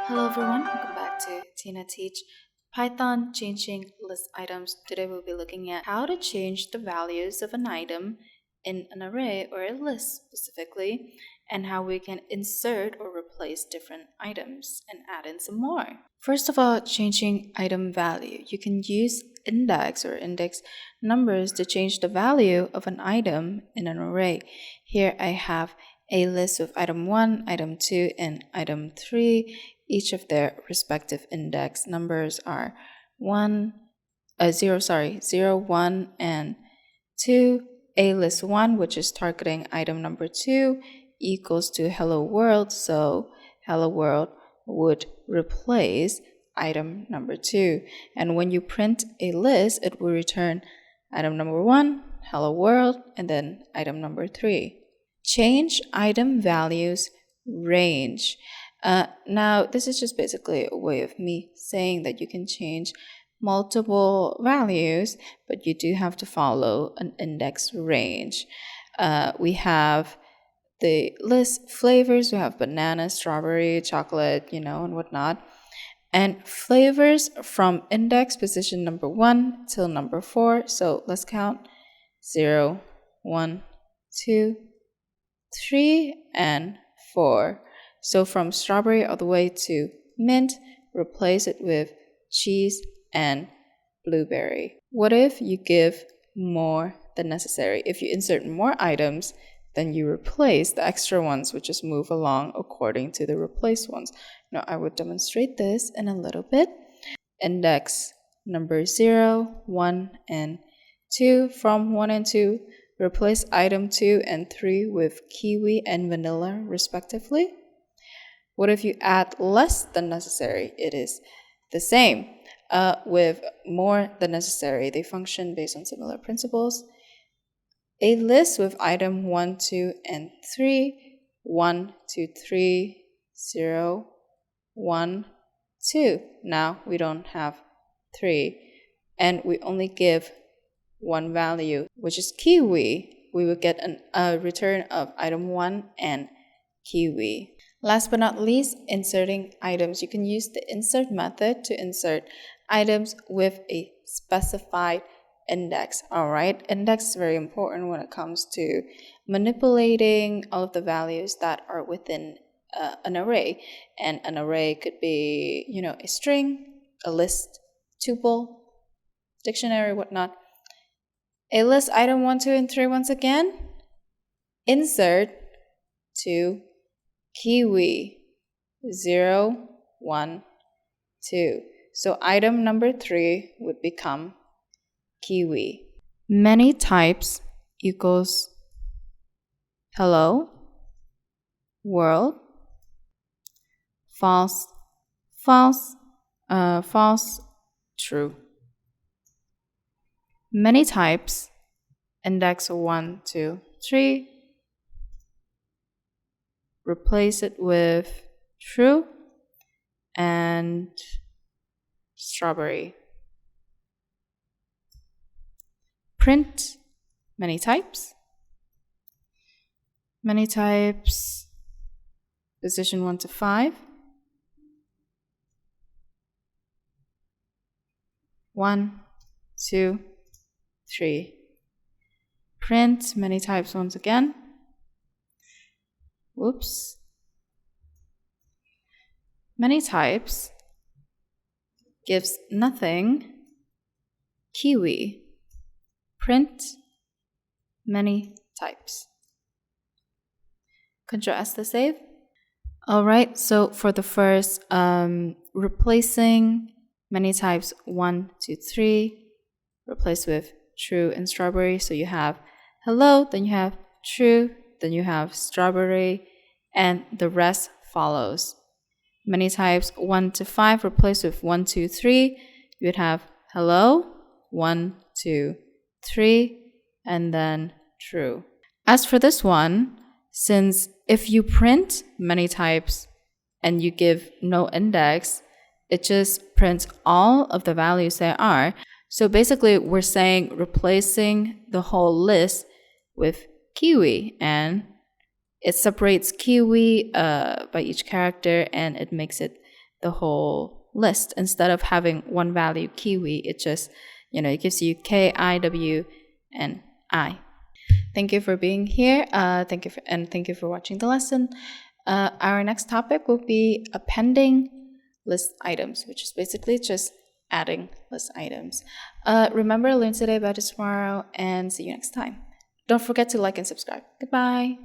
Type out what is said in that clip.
Hello everyone, welcome back to Tinateach Python changing list items. Today we'll be looking at how to change the values of an item in an array or a list specifically, and how we can insert or replace different items and add in some more. First of all, changing item value. You can use index or index numbers to change the value of an item in an array. Here I have a list of item 1, item 2, and item 3. Each of their respective index numbers are 0, 1, and 2. A list 1, which is targeting item number 2, equals to hello world, so hello world would replace item number 2. And when you print a list, it will return item number 1, hello world, and then item number 3. Change item values range. Now, this is just basically a way of me saying that you can change multiple values, but you do have to follow an index range. We have the list flavors. We have banana, strawberry, chocolate, and whatnot. And flavors from index position number 1 till number 4. So let's count 0, 1, 2, 3, and 4. So from strawberry all the way to mint, replace it with cheese and blueberry. What if you give more than necessary? If you insert more items, then you replace the extra ones, which just move along according to the replaced ones. Now I would demonstrate this in a little bit. Index number 0, 1, and 2. From 1 and 2, replace item 2 and 3 with kiwi and vanilla respectively. What if you add less than necessary? It is the same. With more than necessary, they function based on similar principles. A list with item 1, 2, and 3, 1, 2, 3, 0, 1, 2. Now we don't have 3, and we only give one value, which is kiwi. We will get a return of item 1 and kiwi. Last but not least, inserting items. You can use the insert method to insert items with a specified index. All right, index is very important when it comes to manipulating all of the values that are within an array. And an array could be, a string, a list, tuple, dictionary, whatnot. A list item 1, 2, and 3 once again. Insert to kiwi 0, 1, 2. So item number 3 would become kiwi. Many types equals hello world, false, false, false, true. Many types, index 1, 2, 3. Replace it with true and strawberry. Print many types. Many types, position 1 to 5. 1, 2, 3. Print many types once again. Whoops. Many types gives nothing. Kiwi. Print many types. Control S to save. Alright, so for the first, replacing many types 1, 2, 3, replace with true and strawberry. So you have hello, then you have true, then you have strawberry, and the rest follows. Many types 1 to 5, replace with 1, 2, 3. You would have hello, 1, 2, 3, and then true. As for this one, since if you print many types and you give no index, it just prints all of the values there are. So basically, we're saying replacing the whole list with kiwi, and it separates kiwi by each character, and it makes it the whole list. Instead of having one value kiwi, it just, it gives you K, I, W, and I. Thank you for being here. Thank you for watching the lesson. Our next topic will be appending list items, which is basically just adding list items. Remember, learn today, better tomorrow, and see you next time. Don't forget to like and subscribe. Goodbye.